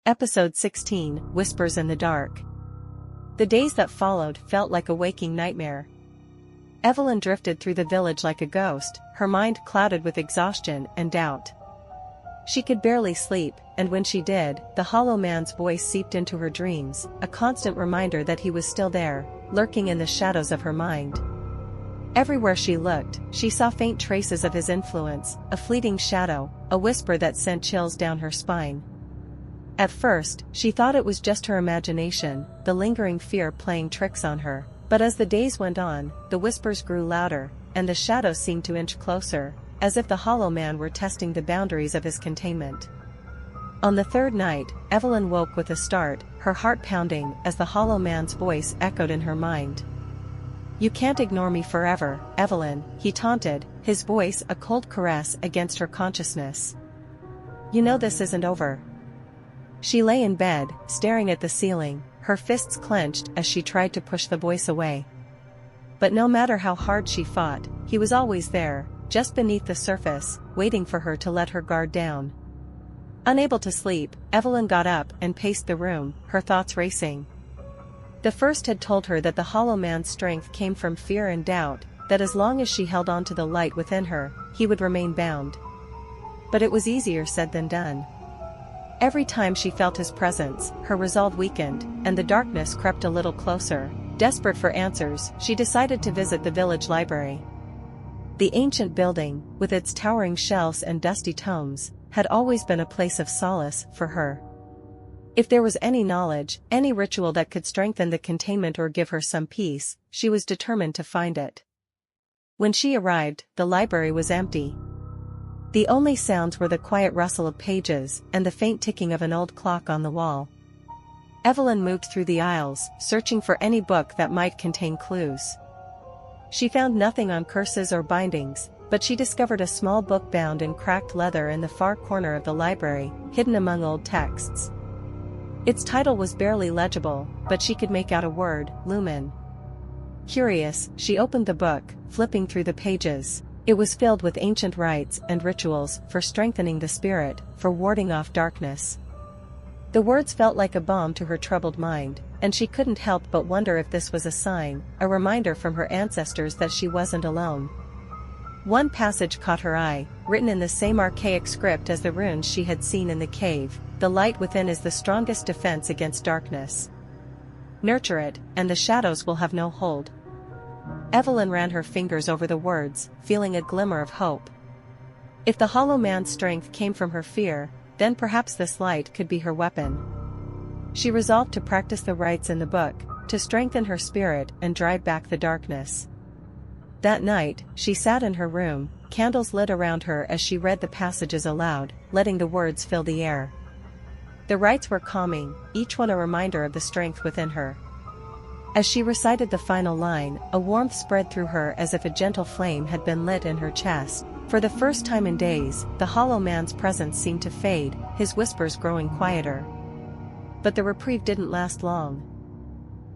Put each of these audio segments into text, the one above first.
Episode 16, Whispers in the Dark. The days that followed felt like a waking nightmare. Evelyn drifted through the village like a ghost, her mind clouded with exhaustion and doubt. She could barely sleep, and when she did, the Hollow Man's voice seeped into her dreams, a constant reminder that he was still there, lurking in the shadows of her mind. Everywhere she looked, she saw faint traces of his influence, a fleeting shadow, a whisper that sent chills down her spine. At first, she thought it was just her imagination, the lingering fear playing tricks on her, but as the days went on, the whispers grew louder, and the shadows seemed to inch closer, as if the Hollow Man were testing the boundaries of his containment. On the third night, Evelyn woke with a start, her heart pounding as the Hollow Man's voice echoed in her mind. "You can't ignore me forever, Evelyn," he taunted, his voice a cold caress against her consciousness. "You know this isn't over." She lay in bed, staring at the ceiling, her fists clenched as she tried to push the voice away. But no matter how hard she fought, he was always there, just beneath the surface, waiting for her to let her guard down. Unable to sleep, Evelyn got up and paced the room, her thoughts racing. The first had told her that the Hollow Man's strength came from fear and doubt, that as long as she held on to the light within her, he would remain bound. But it was easier said than done. Every time she felt his presence, her resolve weakened, and the darkness crept a little closer. Desperate for answers, she decided to visit the village library. The ancient building, with its towering shelves and dusty tomes, had always been a place of solace for her. If there was any knowledge, any ritual that could strengthen the containment or give her some peace, she was determined to find it. When she arrived, the library was empty. The only sounds were the quiet rustle of pages and the faint ticking of an old clock on the wall. Evelyn moved through the aisles, searching for any book that might contain clues. She found nothing on curses or bindings, but she discovered a small book bound in cracked leather in the far corner of the library, hidden among old texts. Its title was barely legible, but she could make out a word, Lumen. Curious, she opened the book, flipping through the pages. It was filled with ancient rites and rituals for strengthening the spirit, for warding off darkness. The words felt like a balm to her troubled mind, and she couldn't help but wonder if this was a sign, a reminder from her ancestors that she wasn't alone. One passage caught her eye, written in the same archaic script as the runes she had seen in the cave: "The light within is the strongest defense against darkness. Nurture it, and the shadows will have no hold." Evelyn ran her fingers over the words, feeling a glimmer of hope. If the Hollow Man's strength came from her fear, then perhaps this light could be her weapon. She resolved to practice the rites in the book, to strengthen her spirit and drive back the darkness. That night, she sat in her room, candles lit around her as she read the passages aloud, letting the words fill the air. The rites were calming, each one a reminder of the strength within her. As she recited the final line, a warmth spread through her as if a gentle flame had been lit in her chest. For the first time in days, the Hollow Man's presence seemed to fade, his whispers growing quieter. But the reprieve didn't last long.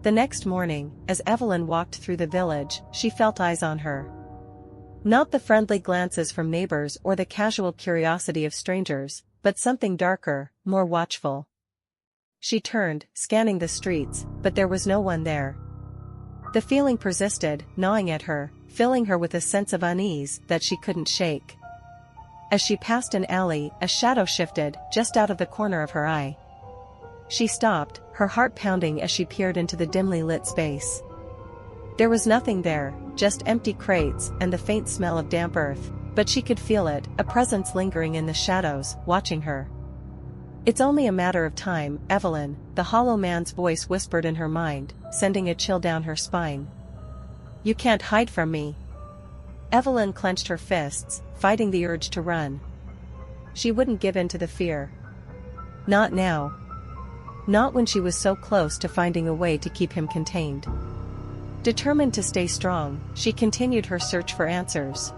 The next morning, as Evelyn walked through the village, she felt eyes on her. Not the friendly glances from neighbors or the casual curiosity of strangers, but something darker, more watchful. She turned, scanning the streets, but there was no one there. The feeling persisted, gnawing at her, filling her with a sense of unease that she couldn't shake. As she passed an alley, a shadow shifted, just out of the corner of her eye. She stopped, her heart pounding as she peered into the dimly lit space. There was nothing there, just empty crates and the faint smell of damp earth, but she could feel it, a presence lingering in the shadows, watching her. "It's only a matter of time, Evelyn," the Hollow Man's voice whispered in her mind, sending a chill down her spine. "You can't hide from me." Evelyn clenched her fists, fighting the urge to run. She wouldn't give in to the fear. Not now. Not when she was so close to finding a way to keep him contained. Determined to stay strong, she continued her search for answers.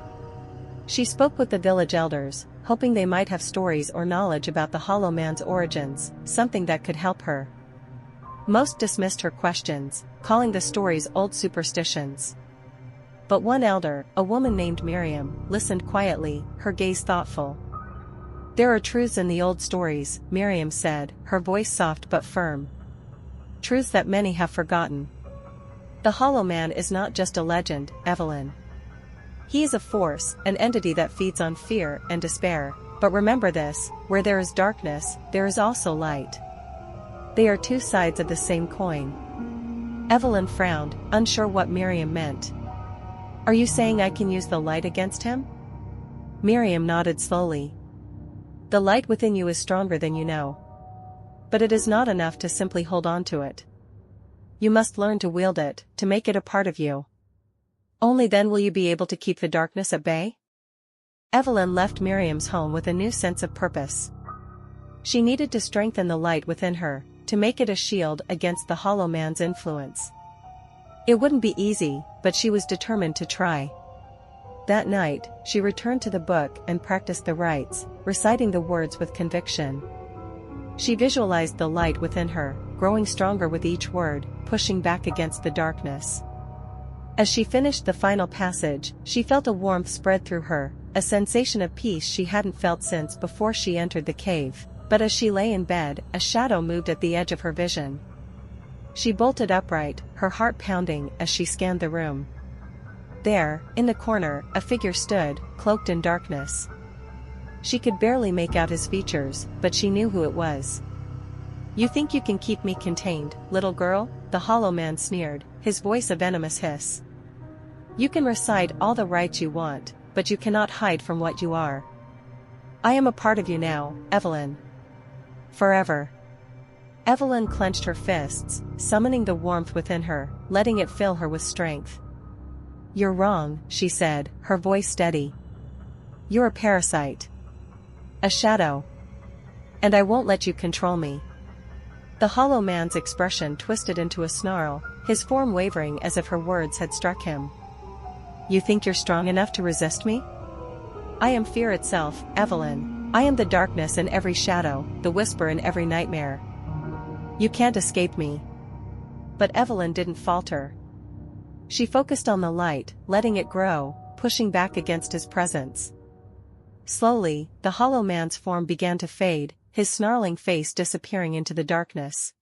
She spoke with the village elders, hoping they might have stories or knowledge about the Hollow Man's origins, something that could help her. Most dismissed her questions, calling the stories old superstitions. But one elder, a woman named Miriam, listened quietly, her gaze thoughtful. There are truths in the old stories, Miriam said, her voice soft but firm. Truths that many have forgotten. The Hollow Man is not just a legend, Evelyn. He is a force, an entity that feeds on fear and despair. But remember this, where there is darkness, there is also light. They are two sides of the same coin. Evelyn frowned, unsure what Miriam meant. Are you saying I can use the light against him? Miriam nodded slowly. The light within you is stronger than you know. But it is not enough to simply hold on to it. You must learn to wield it, to make it a part of you. Only then will you be able to keep the darkness at bay? Evelyn left Miriam's home with a new sense of purpose. She needed to strengthen the light within her, to make it a shield against the Hollow Man's influence. It wouldn't be easy, but she was determined to try. That night, she returned to the book and practiced the rites, reciting the words with conviction. She visualized the light within her, growing stronger with each word, pushing back against the darkness. As she finished the final passage, she felt a warmth spread through her, a sensation of peace she hadn't felt since before she entered the cave. But as she lay in bed, a shadow moved at the edge of her vision. She bolted upright, her heart pounding as she scanned the room. There, in the corner, a figure stood, cloaked in darkness. She could barely make out his features, but she knew who it was. You think you can keep me contained, little girl? The Hollow Man sneered, his voice a venomous hiss. You can recite all the rites you want, but you cannot hide from what you are. I am a part of you now, Evelyn. Forever. Evelyn clenched her fists, summoning the warmth within her, letting it fill her with strength. You're wrong, she said, her voice steady. You're a parasite. A shadow. And I won't let you control me. The Hollow Man's expression twisted into a snarl, his form wavering as if her words had struck him. You think you're strong enough to resist me? I am fear itself, Evelyn. I am the darkness in every shadow, the whisper in every nightmare. You can't escape me. But Evelyn didn't falter. She focused on the light, letting it grow, pushing back against his presence. Slowly, the Hollow Man's form began to fade, his snarling face disappearing into the darkness.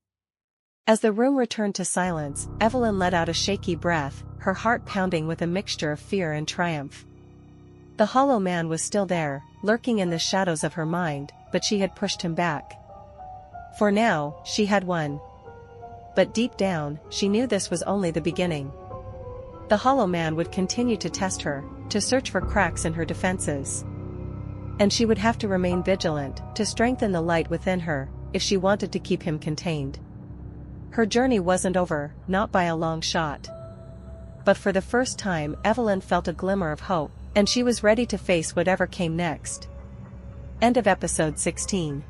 As the room returned to silence, Evelyn let out a shaky breath, her heart pounding with a mixture of fear and triumph. The Hollow Man was still there, lurking in the shadows of her mind, but she had pushed him back. For now, she had won. But deep down, she knew this was only the beginning. The Hollow Man would continue to test her, to search for cracks in her defenses. And she would have to remain vigilant, to strengthen the light within her, if she wanted to keep him contained. Her journey wasn't over, not by a long shot. But for the first time, Evelyn felt a glimmer of hope, and she was ready to face whatever came next. End of episode 16.